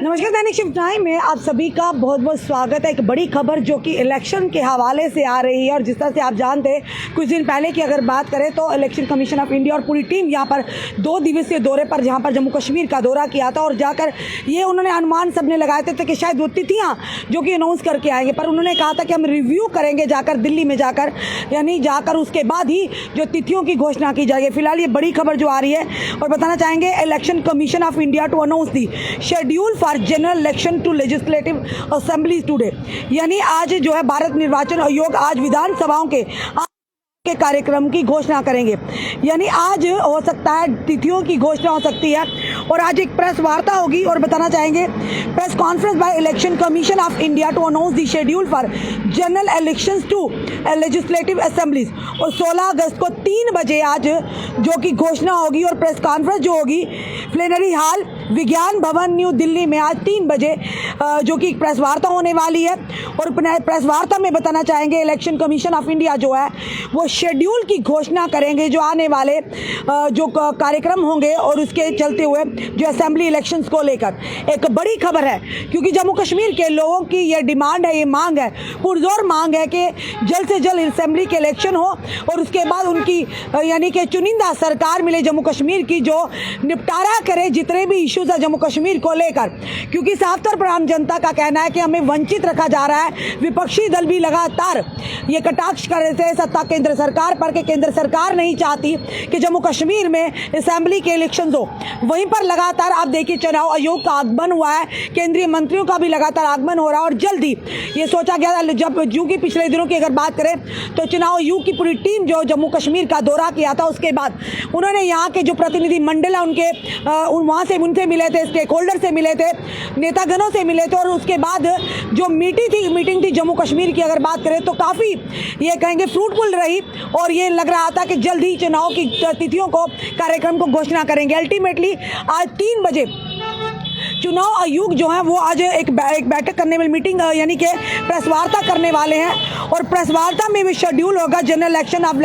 नमस्कार, दैनिक shift time में आप सभी का बहुत बहुत स्वागत है। एक बड़ी खबर जो कि इलेक्शन के हवाले से आ रही है और जिस तरह से आप जानते हैं कुछ दिन पहले की अगर बात करें तो इलेक्शन कमीशन ऑफ इंडिया और पूरी टीम यहाँ पर 2 दिवसीय दौरे पर जहाँ पर जम्मू कश्मीर का दौरा किया था और जाकर ये उन्होंने अनुमान सबने लगाए थे कि शायद वो तिथियाँ जो कि अनाउंस करके आएंगे, पर उन्होंने कहा था कि हम रिव्यू करेंगे जाकर दिल्ली में जाकर, यानी जाकर उसके बाद ही जो तिथियों की घोषणा की जाएगी। फिलहाल ये बड़ी खबर जो आ रही है और बताना चाहेंगे election commission of India to announce the schedule for general election to legislative assembly today, यानी आज जो है भारत निर्वाचन आयोग आज विधानसभाओं के कार्यक्रम की घोषणा करेंगे। यानी आज हो सकता है तिथियों की घोषणा हो सकती है और आज एक प्रेस वार्ता होगी और बताना चाहेंगे press conference by election commission of India to announce the schedule for general elections to legislative assemblies. और 16 अगस्त को 3 बजे आज जो कि घोषणा होगी और प्रेस कॉन्फ्रेंस जो होगी प्लेनरी हॉल विज्ञान भवन न्यू दिल्ली में आज 3 बजे जो कि प्रेस वार्ता होने वाली है। और प्रेस वार्ता में बताना चाहेंगे इलेक्शन कमीशन ऑफ इंडिया जो है वो शेड्यूल की घोषणा करेंगे जो आने वाले जो कार्यक्रम होंगे और उसके चलते हुए जो असेंबली इलेक्शंस को लेकर एक बड़ी खबर है, क्योंकि जम्मू कश्मीर के लोगों की ये डिमांड है, ये मांग है, पुरजोर मांग है कि जल्द से जल्द असेंबली के इलेक्शन हो और उसके बाद उनकी यानी कि चुनिंदा सरकार मिले जम्मू कश्मीर की जो निपटारा करे जितने भी इश्यूज है जम्मू कश्मीर को लेकर। क्योंकि साफ तौर पर आम जनता का कहना है कि हमें वंचित रखा जा रहा है। विपक्षी दल भी लगातार ये कटाक्ष कर रहे थे सत्ता केंद्र सरकार पर कि केंद्र सरकार नहीं चाहती कि जम्मू कश्मीर में असेंबली के इलेक्शन हो। वहीं पर लगातार आप देखिए चुनाव आयोग का आगमन हुआ है, केंद्रीय मंत्रियों का भी लगातार आगमन हो रहा है और जल्दी ये सोचा गया जब जू की पिछले दिनों की अगर बात करें तो चुनाव आयोग की पूरी टीम जो जम्मू कश्मीर का दौरा किया था उसके बाद उन्होंने यहाँ के जो प्रतिनिधि मंडल है उनके वहाँ से उनसे मिले थे, स्टेक होल्डर से मिले थे, नेतागणों से मिले थे और उसके बाद जो मीटिंग थी जम्मू कश्मीर की अगर बात करें तो काफ़ी ये कहेंगे फ्रूटफुल रही और ये लग रहा था कि जल्द ही चुनाव की तिथियों को कार्यक्रम को घोषणा करेंगे। अल्टीमेटली आज 3 बजे चुनाव आयोग जो है वो आज एक बैठक करने वाली मीटिंग यानी कि प्रेस वार्ता करने वाले हैं और प्रेस वार्ता में भी शेड्यूल होगा general election of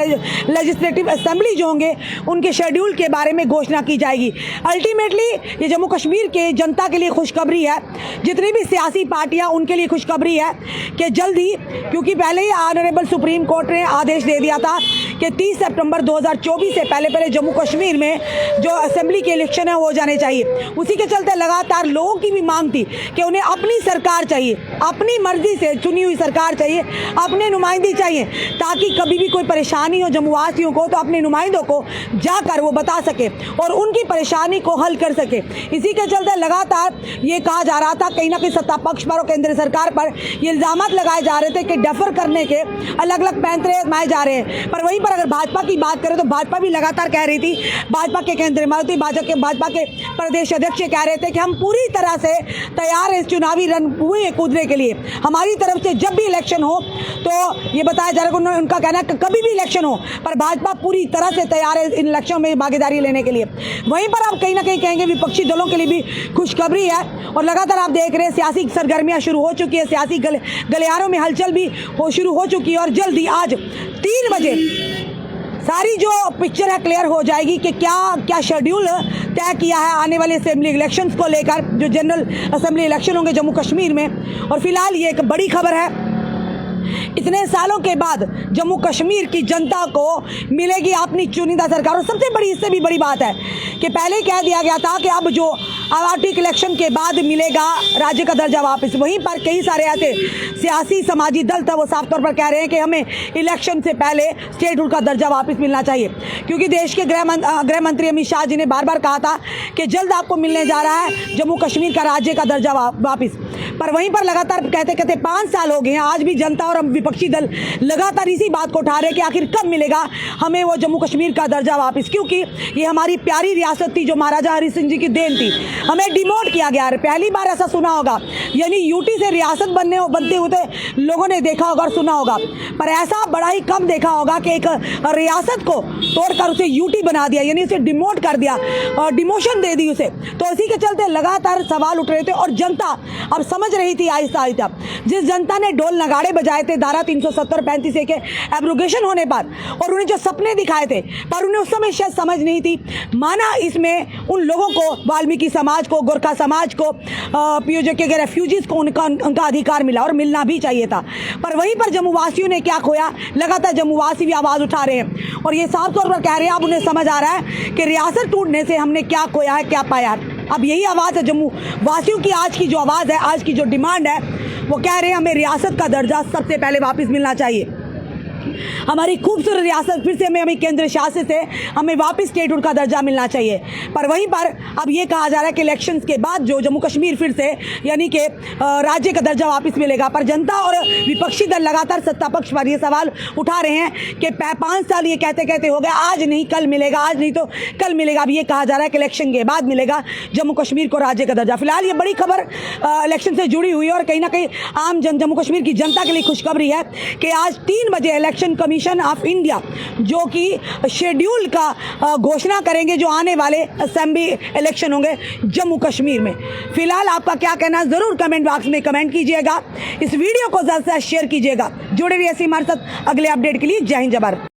legislative assembly जो होंगे उनके शेड्यूल के बारे में घोषणा की जाएगी। अल्टीमेटली ये जम्मू कश्मीर के जनता के लिए खुशखबरी है, जितनी भी सियासी पार्टियां उनके लिए खुशखबरी है कि जल्द ही, क्योंकि पहले ही ऑनरेबल सुप्रीम कोर्ट ने आदेश दे दिया था कि 30 सितंबर 2024 से पहले जम्मू कश्मीर में जो असेंबली के इलेक्शन है हो जाने चाहिए। उसी के चलते लगातार लोगों की भी मांग थी कि उन्हें अपनी सरकार चाहिए, अपनी मर्जी से चुनी हुई सरकार चाहिए, अपने नुमाइंदे चाहिए, ताकि कभी भी कोई परेशानी हो जम्मूवासियों को तो अपने नुमाइंदों को जाकर वो बता सके और उनकी परेशानी को हल कर सके। इसी के चलते लगातार ये कहा जा रहा था कहीं ना कहीं सत्ता पक्ष पर और केंद्र सरकार पर ये इल्जाम लगाए जा रहे थे कि डेफर करने के अलग अलग पैंतरे आजमाए जा रहे हैं। पर वहीं पर अगर भाजपा की बात करें तो भाजपा भी लगातार कह रही थी, भाजपा के केंद्रीय मंत्री भाजपा के प्रदेश अध्यक्ष कह रहे थे कि हम पूरी तरह से तैयार है इस चुनावी रणभूमि कूदने के लिए। हमारी तरफ से जब भी इलेक्शन हो तो ये बताया जा रहा है, उनका कहना है कि कभी भी इलेक्शन हो पर भाजपा पूरी तरह से तैयार है इन इलेक्शन में भागीदारी लेने के लिए। वहीं पर आप कहीं ना कहीं कहेंगे विपक्षी दलों के लिए भी खुशखबरी है और लगातार आप देख रहे हैं सियासी सरगर्मियां शुरू हो चुकी है, सियासी गलियारों में हलचल भी शुरू हो चुकी है और जल्दी आज 3 बजे सारी जो पिक्चर है क्लियर हो जाएगी कि क्या शेड्यूल तय किया है आने वाले असेंबली इलेक्शंस को लेकर, जो जनरल असेंबली इलेक्शन होंगे जम्मू कश्मीर में। और फिलहाल ये एक बड़ी खबर है, इतने सालों के बाद जम्मू कश्मीर की जनता को मिलेगी अपनी चुनिंदा सरकार। और सबसे बड़ी, इससे भी बड़ी बात है कि पहले कह दिया गया था कि अब जो आर्टिक इलेक्शन के बाद मिलेगा राज्य का दर्जा वापस। वहीं पर कई सारे ऐसे सियासी समाजी दल था वो साफ तौर पर कह रहे हैं कि हमें इलेक्शन से पहले स्टेटहुड का दर्जा वापस मिलना चाहिए, क्योंकि देश के गृह मंत्री अमित शाह जी ने बार बार कहा था कि जल्द आपको मिलने जा रहा है जम्मू कश्मीर का राज्य का दर्जा वापस। पर वहीं पर लगातार कहते 5 साल हो गए हैं, आज भी जनता और विपक्षी दल लगातार इसी बात को उठा रहे हैं कि आखिर कब मिलेगा हमें वो जम्मू कश्मीर का दर्जा वापस, क्योंकि ये हमारी प्यारी रियासत थी जो महाराजा हरि सिंह जी की देन थी। हमें डिमोट किया गया है, पहली बार ऐसा सुना होगा, यानी यूटी से रियासत बनते हुए लोगों ने देखा होगा और सुना होगा, पर ऐसा बड़ा ही कम देखा होगा कि एक रियासत को तोड़कर उसे यूटी बना दिया, यानी उसे डिमोट कर दिया और डिमोशन दे दी उसे। तो इसी के चलते लगातार सवाल उठ रहे थे और जनता अब समझ रही थी आहिस्ता आहिस्ता। जिस जनता ने ढोल नगाड़े बजाए थे धारा 370-35 के एब्रोगेशन होने पर और उन्हें जो सपने दिखाए थे, पर उन्हें उस समय शायद समझ नहीं थी, माना इसमें उन लोगों को वाल्मीकि समाज समाज को, गोरखा समाज को, पीओजे के रेफ्यूजीज को उनका अधिकार मिला और मिलना भी चाहिए था। पर वहीं पर जम्मू वासियों ने क्या खोया, लगातार जम्मू वासी भी आवाज़ उठा रहे हैं और ये साफ तौर पर कह रहे हैं, अब उन्हें समझ आ रहा है कि रियासत टूटने से हमने क्या खोया है, क्या पाया है। अब यही आवाज़ है जम्मू वासियों की, आज की जो आवाज़ है, आज की जो डिमांड है, वो कह रहे हैं हमें रियासत का दर्जा सबसे पहले वापस मिलना चाहिए। हमारी खूबसूरत रियासत फिर से हमें केंद्र शासित है, हमें वापस स्टेटहुड का दर्जा मिलना चाहिए। पर वहीं पर अब ये कहा जा रहा है कि इलेक्शंस के बाद जो जम्मू कश्मीर फिर से यानी कि राज्य का दर्जा वापस मिलेगा। पर जनता और विपक्षी दल लगातार सत्ता पक्ष पर ये सवाल उठा रहे हैं कि 5 साल ये कहते कहते हो गए, आज नहीं कल मिलेगा, आज नहीं तो कल मिलेगा। अब ये कहा जा रहा है कि इलेक्शन के बाद मिलेगा जम्मू कश्मीर को राज्य का दर्जा। फिलहाल ये बड़ी खबर इलेक्शन से जुड़ी हुई है और कहीं ना कहीं आम जम्मू कश्मीर की जनता के लिए खुशखबरी है कि आज 3 बजे इलेक्शन कमीशन ऑफ इंडिया जो कि शेड्यूल का घोषणा करेंगे जो आने वाले असेंबली इलेक्शन होंगे जम्मू कश्मीर में। फिलहाल आपका क्या कहना है जरूर कमेंट बॉक्स में कमेंट कीजिएगा। इस वीडियो को ज़्यादा से ज़्यादा शेयर कीजिएगा। जुड़े रहिए ऐसे हमारे साथ अगले अपडेट के लिए। जय हिंद, जय भारत।